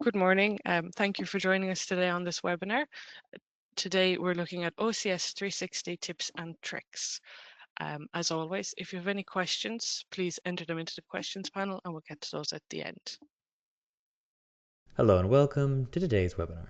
Good morning. Thank you for joining us today on this webinar. Today we're looking at OCS360 tips and tricks. As always, if you have any questions, please enter them into the questions panel and we'll get to those at the end. Hello and welcome to today's webinar.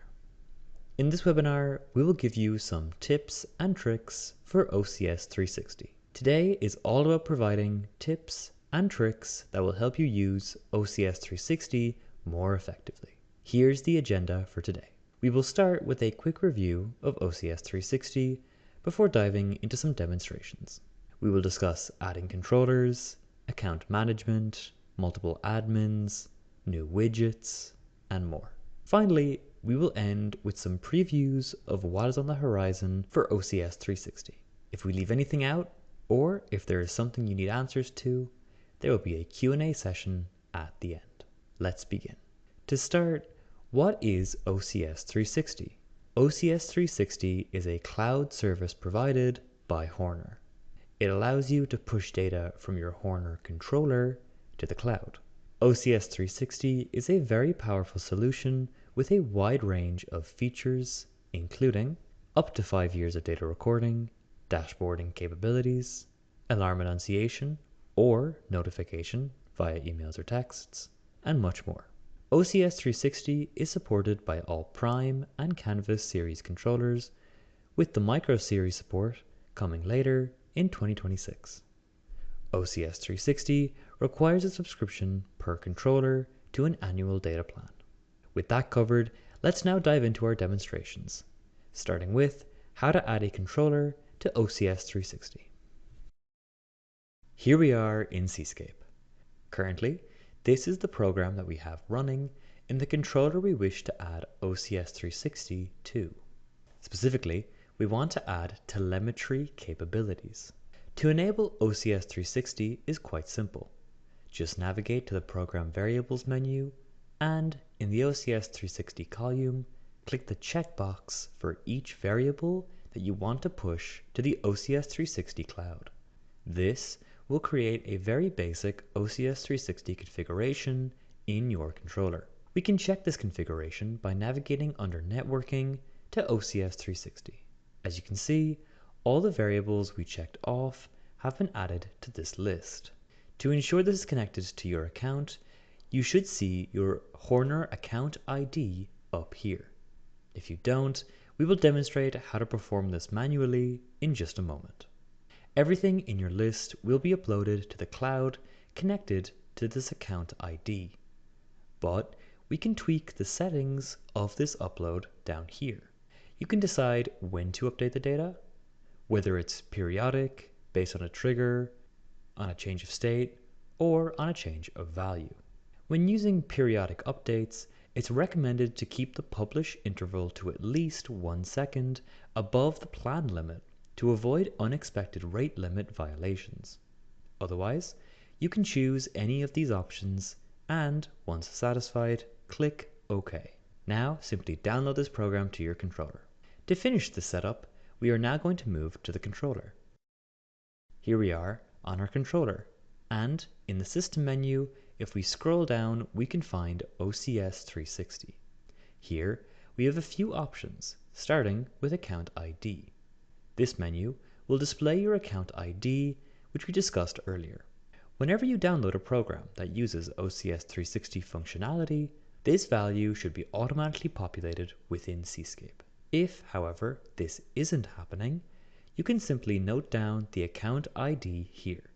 In this webinar, we will give you some tips and tricks for OCS 360. Today is all about providing tips and tricks that will help you use OCS 360 more effectively. Here's the agenda for today. We will start with a quick review of OCS 360 before diving into some demonstrations. We will discuss adding controllers, account management, multiple admins, new widgets, and more. Finally, we will end with some previews of what is on the horizon for OCS 360. If we leave anything out, or if there is something you need answers to, there will be a Q&A session at the end. Let's begin. To start, what is OCS 360? OCS 360 is a cloud service provided by Horner. It allows you to push data from your Horner controller to the cloud. OCS 360 is a very powerful solution with a wide range of features, including up to 5 years of data recording, dashboarding capabilities, alarm annunciation or notification via emails or texts, and much more. OCS 360 is supported by all Prime and Canvas series controllers, with the Micro series support coming later in 2026. OCS 360 requires a subscription per controller to an annual data plan. With that covered, let's now dive into our demonstrations, starting with how to add a controller to OCS 360. Here we are in Cscape. Currently, this is the program that we have running in the controller we wish to add OCS 360 to. Specifically, we want to add telemetry capabilities. To enable OCS 360 is quite simple. Just navigate to the Program Variables menu and in the OCS 360 column, click the checkbox for each variable that you want to push to the OCS 360 cloud. This will create a very basic OCS 360 configuration in your controller. We can check this configuration by navigating under Networking to OCS 360. As you can see, all the variables we checked off have been added to this list. To ensure this is connected to your account, you should see your Horner account ID up here. If you don't, we will demonstrate how to perform this manually in just a moment. Everything in your list will be uploaded to the cloud connected to this account ID. But we can tweak the settings of this upload down here. You can decide when to update the data, whether it's periodic, based on a trigger, on a change of state, or on a change of value. When using periodic updates, it's recommended to keep the publish interval to at least 1 second above the plan limit to avoid unexpected rate limit violations. Otherwise, you can choose any of these options and, once satisfied, click OK. Now simply download this program to your controller. To finish the setup, we are now going to move to the controller. Here we are on our controller, and in the System menu, if we scroll down, we can find OCS 360. Here, we have a few options, starting with Account ID. This menu will display your account ID, which we discussed earlier. Whenever you download a program that uses OCS 360 functionality, this value should be automatically populated within Cscape. If, however, this isn't happening, you can simply note down the account ID here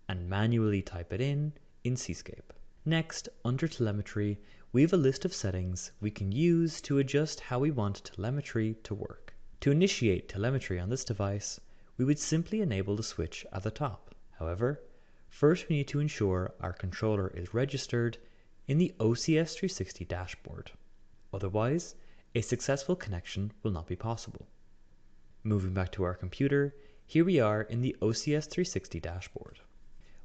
and manually type it in Cscape. Next, under Telemetry, we have a list of settings we can use to adjust how we want telemetry to work. To initiate telemetry on this device, we would simply enable the switch at the top. However, first we need to ensure our controller is registered in the OCS 360 dashboard. Otherwise, a successful connection will not be possible. Moving back to our computer, here we are in the OCS 360 dashboard.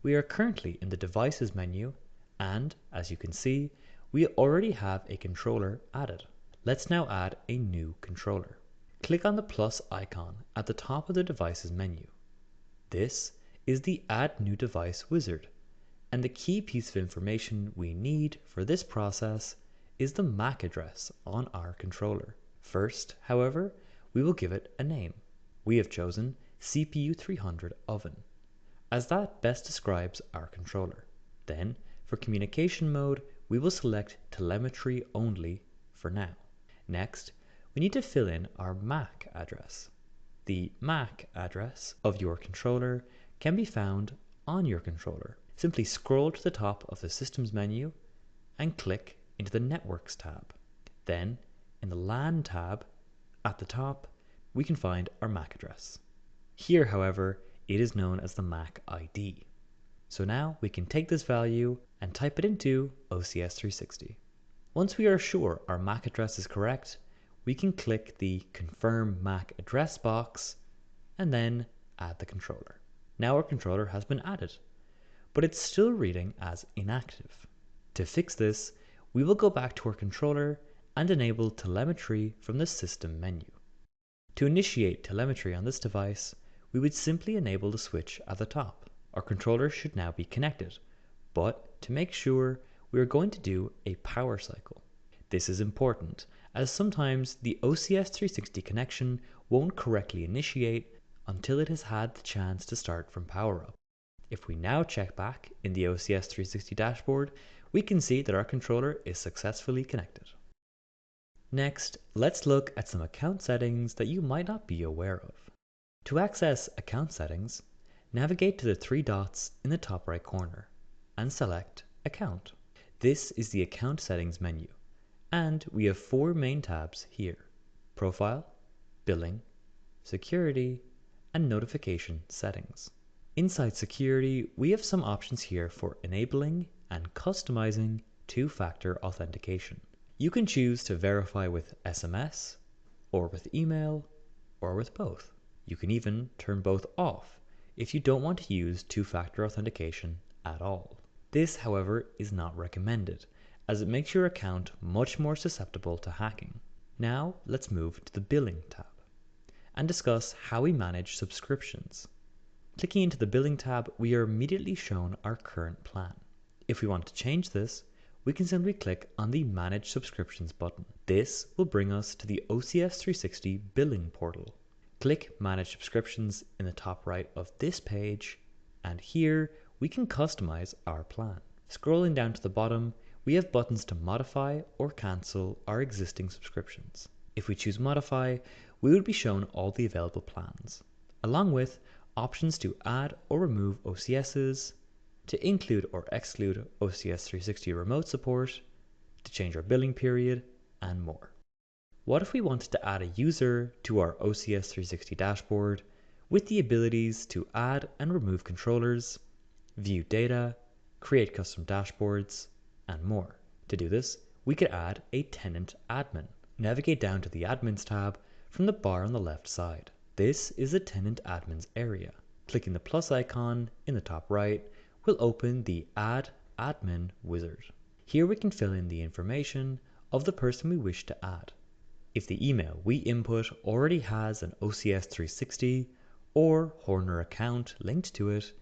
We are currently in the Devices menu, and as you can see, we already have a controller added. Let's now add a new controller. Click on the plus icon at the top of the Devices menu. This is the Add New Device wizard, and the key piece of information we need for this process is the MAC address on our controller. First, however, we will give it a name. We have chosen CPU 300 oven, as that best describes our controller. Then, for communication mode, we will select telemetry only for now. Next, we need to fill in our MAC address. The MAC address of your controller can be found on your controller. Simply scroll to the top of the Systems menu and click into the Networks tab. Then, in the LAN tab at the top, we can find our MAC address. Here, however, it is known as the MAC ID. So now we can take this value and type it into OCS360. Once we are sure our MAC address is correct, we can click the Confirm MAC Address box and then add the controller. Now our controller has been added, but it's still reading as inactive. To fix this, we will go back to our controller and enable telemetry from the System menu. To initiate telemetry on this device, we would simply enable the switch at the top. Our controller should now be connected, but to make sure, we are going to do a power cycle. This is important, as sometimes the OCS360 connection won't correctly initiate until it has had the chance to start from power up. If we now check back in the OCS360 dashboard, we can see that our controller is successfully connected. Next, let's look at some account settings that you might not be aware of. To access account settings, navigate to the three dots in the top right corner and select Account. This is the Account Settings menu, and we have four main tabs here: Profile, Billing, Security, and Notification Settings. Inside Security, we have some options here for enabling and customizing two-factor authentication. You can choose to verify with SMS, or with email, or with both. You can even turn both off if you don't want to use two-factor authentication at all. This, however, is not recommended, as it makes your account much more susceptible to hacking. Now, let's move to the Billing tab and discuss how we manage subscriptions. Clicking into the Billing tab, we are immediately shown our current plan. If we want to change this, we can simply click on the Manage Subscriptions button. This will bring us to the OCS360 billing portal. Click Manage Subscriptions in the top right of this page, and here we can customize our plan. Scrolling down to the bottom, we have buttons to modify or cancel our existing subscriptions. If we choose Modify, we would be shown all the available plans, along with options to add or remove OCSs, to include or exclude OCS360 remote support, to change our billing period, and more. What if we wanted to add a user to our OCS360 dashboard with the abilities to add and remove controllers, view data, create custom dashboards, and more? To do this, we could add a tenant admin. Navigate down to the Admins tab from the bar on the left side. This is the tenant admins area. Clicking the plus icon in the top right will open the Add Admin wizard. Here we can fill in the information of the person we wish to add. If the email we input already has an OCS360 or Horner account linked to it,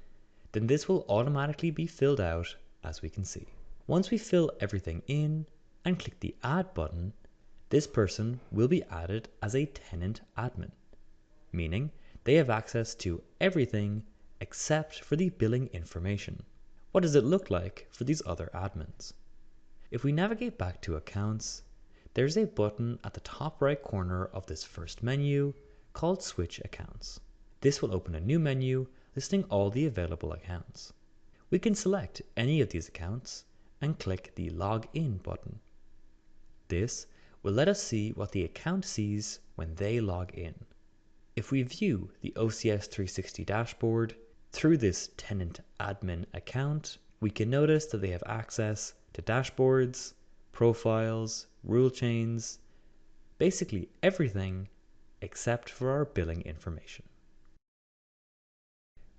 then this will automatically be filled out, as we can see. Once we fill everything in and click the Add button, this person will be added as a tenant admin, meaning they have access to everything except for the billing information. What does it look like for these other admins? If we navigate back to Accounts, there's a button at the top right corner of this first menu called Switch Accounts. This will open a new menu listing all the available accounts. We can select any of these accounts and click the Log In button. This will let us see what the account sees when they log in. If we view the OCS360 dashboard through this tenant admin account, we can notice that they have access to dashboards, profiles, rule chains, basically everything except for our billing information.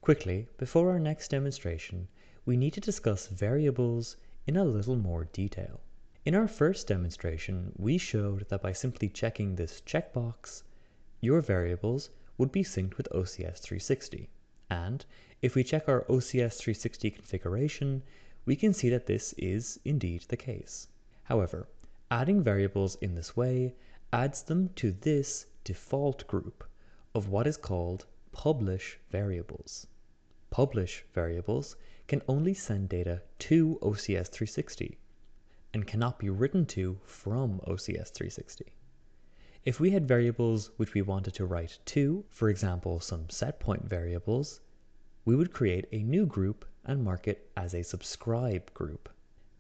Quickly, before our next demonstration, we need to discuss variables in a little more detail. In our first demonstration, we showed that by simply checking this checkbox, your variables would be synced with OCS360. And if we check our OCS360 configuration, we can see that this is indeed the case. However, Adding variables in this way adds them to this default group of what is called publish variables. Publish variables can only send data to OCS360 and cannot be written to from OCS360. If we had variables which we wanted to write to, for example some setpoint variables, we would create a new group and mark it as a subscribe group.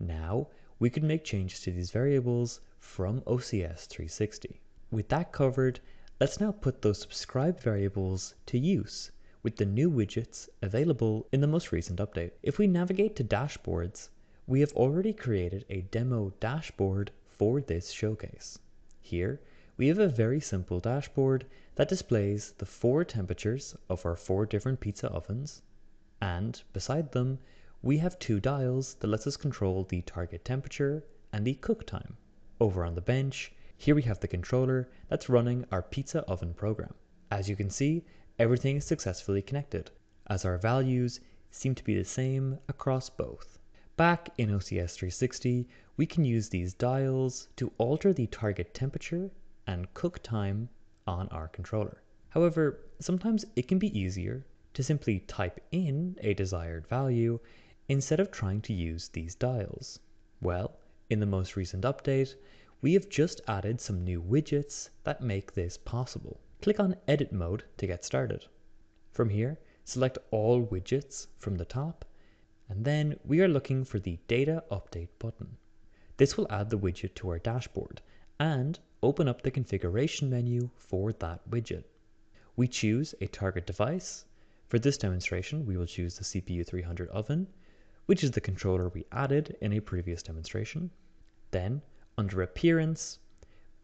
Now we could make changes to these variables from OCS360. With that covered, let's now put those subscribe variables to use with the new widgets available in the most recent update. If we navigate to dashboards, we have already created a demo dashboard for this showcase. Here, we have a very simple dashboard that displays the 4 temperatures of our 4 different pizza ovens, and beside them, we have 2 dials that lets us control the target temperature and the cook time. Over on the bench, here we have the controller that's running our pizza oven program. As you can see, everything is successfully connected, as our values seem to be the same across both. Back in OCS360, we can use these dials to alter the target temperature and cook time on our controller. However, sometimes it can be easier to simply type in a desired value instead of trying to use these dials. Well, in the most recent update, we have just added some new widgets that make this possible. Click on Edit Mode to get started. From here, select all widgets from the top, and then we are looking for the Data Update button. This will add the widget to our dashboard and open up the configuration menu for that widget. We choose a target device. For this demonstration, we will choose the CPU 300 oven, which is the controller we added in a previous demonstration. Then, under Appearance,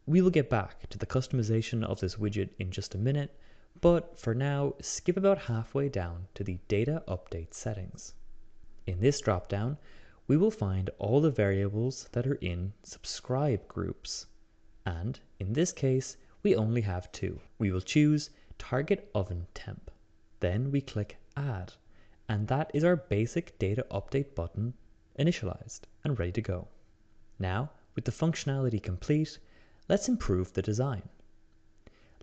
we will get back to the customization of this widget in just a minute, but for now, skip about halfway down to the Data Update settings. In this dropdown, we will find all the variables that are in subscribe groups, and in this case, we only have 2. We will choose Target Oven Temp. Then we click Add, and that is our basic Data Update button initialized and ready to go. Now, with the functionality complete, let's improve the design.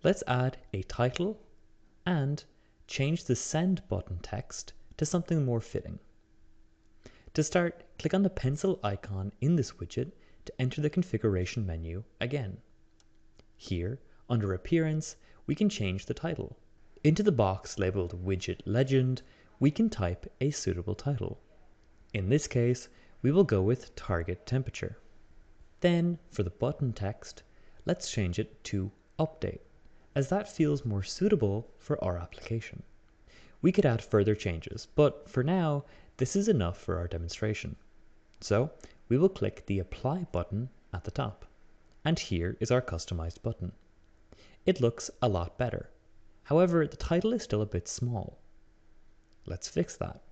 Let's add a title and change the Send button text to something more fitting. To start, click on the pencil icon in this widget to enter the configuration menu again. Here, under Appearance, we can change the title. Into the box labeled Widget Legend, we can type a suitable title. In this case, we will go with Target Temperature. Then, for the button text, let's change it to Update, as that feels more suitable for our application. We could add further changes, but for now, this is enough for our demonstration. So, we will click the Apply button at the top. And here is our customized button. It looks a lot better. However, the title is still a bit small. Let's fix that.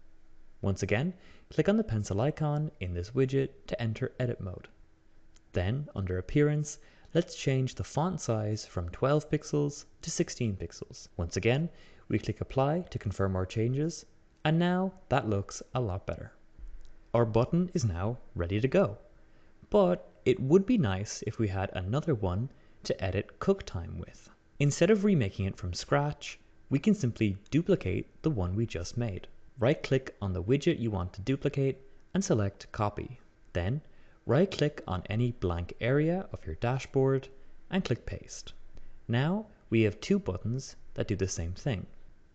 Once again, click on the pencil icon in this widget to enter Edit Mode. Then, under Appearance, let's change the font size from 12 pixels to 16 pixels. Once again, we click Apply to confirm our changes, and now that looks a lot better. Our button is now ready to go, but it would be nice if we had another one to edit cook time with. Instead of remaking it from scratch, we can simply duplicate the one we just made. Right-click on the widget you want to duplicate and select Copy. Then, right-click on any blank area of your dashboard and click Paste. Now, we have 2 buttons that do the same thing.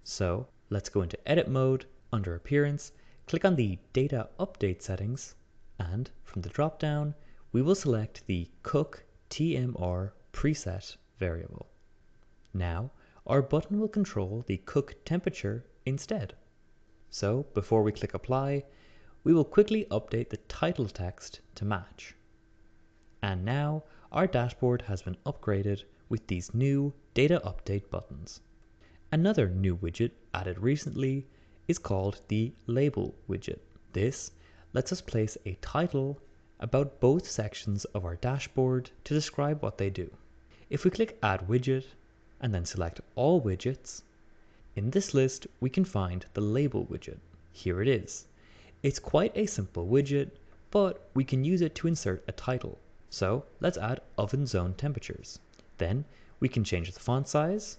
So, let's go into Edit Mode, under Appearance, click on the Data Update settings, and from the drop-down, we will select the Cook TMR preset variable. Now, our button will control the cook temperature instead. So, before we click Apply, we will quickly update the title text to match. And now, our dashboard has been upgraded with these new Data Update buttons. Another new widget added recently is called the Label widget. This lets us place a title about both sections of our dashboard to describe what they do. If we click Add Widget and then select All Widgets, in this list we can find the Label widget. Here it is. It's quite a simple widget, but we can use it to insert a title. So let's add oven zone temperatures. Then we can change the font size.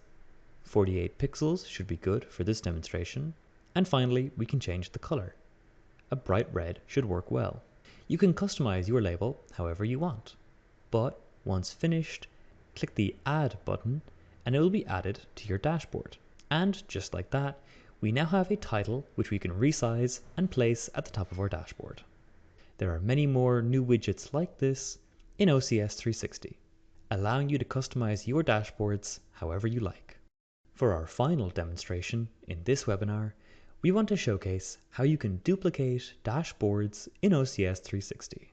48 pixels should be good for this demonstration. And finally, we can change the color. A bright red should work well. You can customize your label however you want. But once finished, click the Add button and it will be added to your dashboard. And just like that, we now have a title which we can resize and place at the top of our dashboard. There are many more new widgets like this in OCS360, allowing you to customize your dashboards however you like. For our final demonstration in this webinar, we want to showcase how you can duplicate dashboards in OCS360.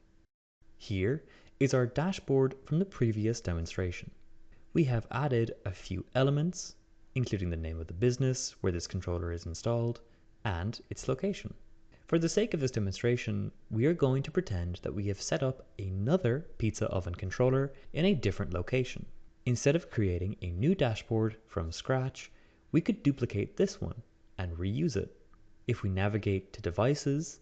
Here is our dashboard from the previous demonstration. We have added a few elements, including the name of the business where this controller is installed and its location. For the sake of this demonstration, we are going to pretend that we have set up another pizza oven controller in a different location. Instead of creating a new dashboard from scratch, we could duplicate this one and reuse it. If we navigate to Devices,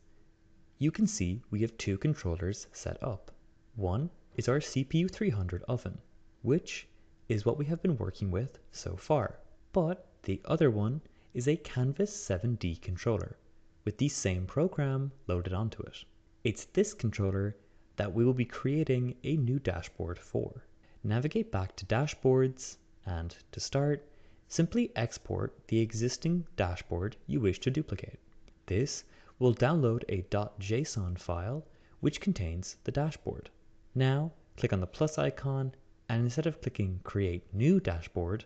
you can see we have two controllers set up. One is our CPU 300 oven, which is what we have been working with so far. But the other one is a Canvas 7D controller with the same program loaded onto it. It's this controller that we will be creating a new dashboard for. Navigate back to Dashboards and to start, simply export the existing dashboard you wish to duplicate. This will download a .json file which contains the dashboard. Now click on the plus icon and instead of clicking Create New Dashboard,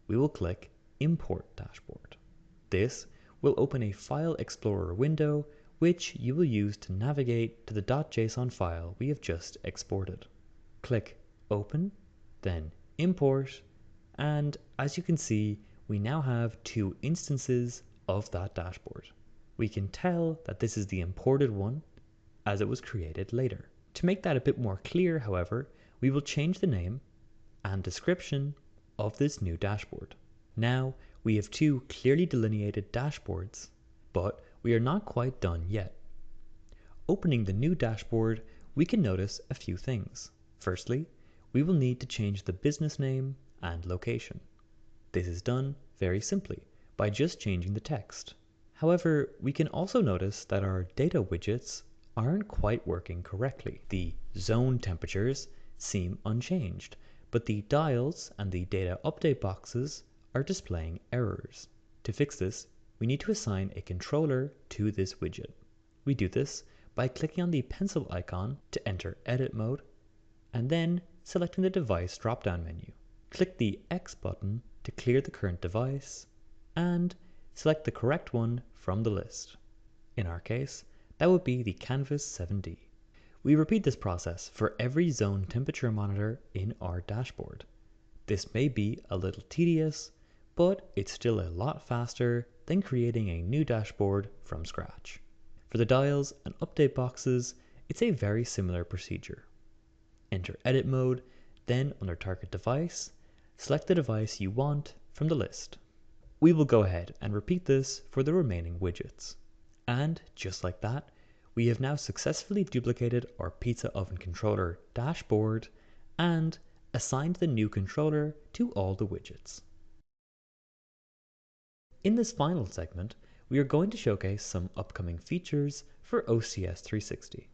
we will click Import Dashboard. This will open a File Explorer window which you will use to navigate to the .json file we have just exported. Click Open, then Import, and as you can see, we now have two instances of that dashboard. We can tell that this is the imported one as it was created later. To make that a bit more clear, however, we will change the name and description of this new dashboard. Now we have two clearly delineated dashboards, but we are not quite done yet. Opening the new dashboard, we can notice a few things. Firstly, we will need to change the business name and location. This is done very simply by just changing the text. However, we can also notice that our data widgets aren't quite working correctly. The zone temperatures seem unchanged, but the dials and the data update boxes are displaying errors. To fix this, we need to assign a controller to this widget. We do this by clicking on the pencil icon to enter edit mode, and then selecting the device drop-down menu. Click the X button to clear the current device, and select the correct one from the list. In our case, that would be the Canvas 7D. We repeat this process for every zone temperature monitor in our dashboard. This may be a little tedious, but it's still a lot faster than creating a new dashboard from scratch. For the dials and update boxes, it's a very similar procedure. Enter edit mode, then under target device, select the device you want from the list. We will go ahead and repeat this for the remaining widgets. And just like that, we have now successfully duplicated our pizza oven controller dashboard and assigned the new controller to all the widgets. In this final segment, we are going to showcase some upcoming features for OCS360.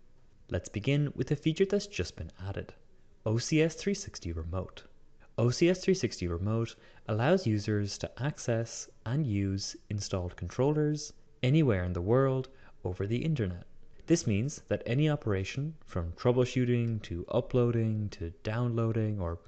Let's begin with a feature that's just been added, OCS360 Remote. OCS360 Remote allows users to access and use installed controllers anywhere in the world over the internet. This means that any operation, from troubleshooting to uploading to downloading or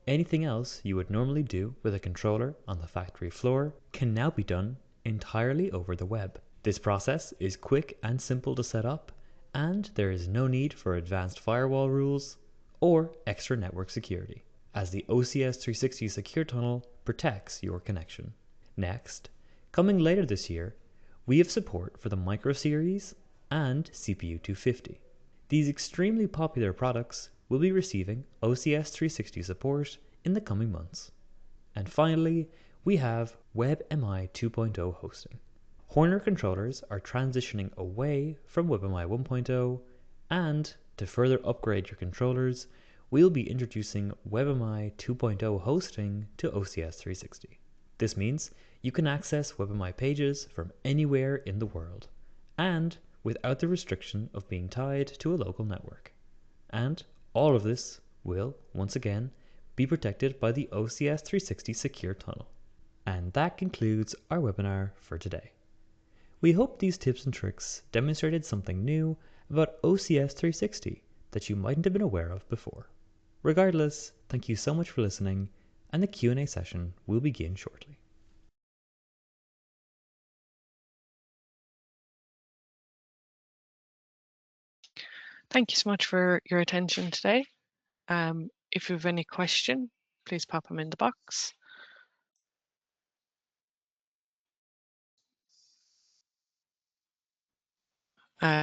anything else you would normally do with a controller on the factory floor, can now be done entirely over the web. This process is quick and simple to set up, and there is no need for advanced firewall rules or extra network security, as the OCS360 Secure Tunnel protects your connection. Next, coming later this year, we have support for the Micro Series and CPU 250. These extremely popular products will be receiving OCS360 support in the coming months. And finally, we have WebMI 2.0 hosting. Horner controllers are transitioning away from WebMI 1.0, and to further upgrade your controllers, we'll be introducing WebMI 2.0 hosting to OCS360. This means you can access WebMI pages from anywhere in the world, and without the restriction of being tied to a local network. And all of this will, once again, be protected by the OCS360 secure tunnel. And that concludes our webinar for today. We hope these tips and tricks demonstrated something new about OCS360 that you mightn't have been aware of before. Regardless, thank you so much for listening, and the Q&A session will begin shortly. Thank you so much for your attention today. If you have any question, please pop them in the box.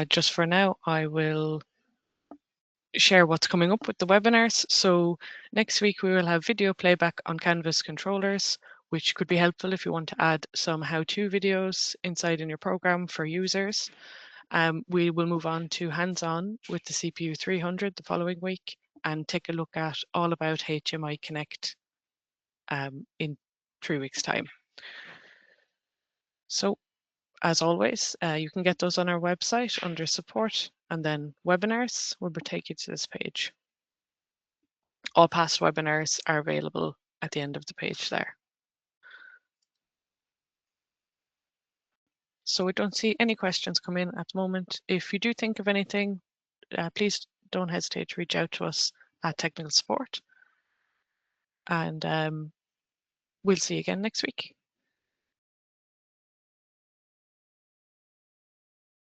Just for now, I will share what's coming up with the webinars. So next week we will have video playback on Canvas controllers, which could be helpful if you want to add some how-to videos inside in your program for users. We will move on to hands-on with the CPU 300 the following week and take a look at all about HMI Connect in 3 weeks' time. So as always, you can get those on our website under support, and then webinars will take you to this page. All past webinars are available at the end of the page there. So we don't see any questions come in at the moment. If you do think of anything, please don't hesitate to reach out to us at technical support. And we'll see you again next week.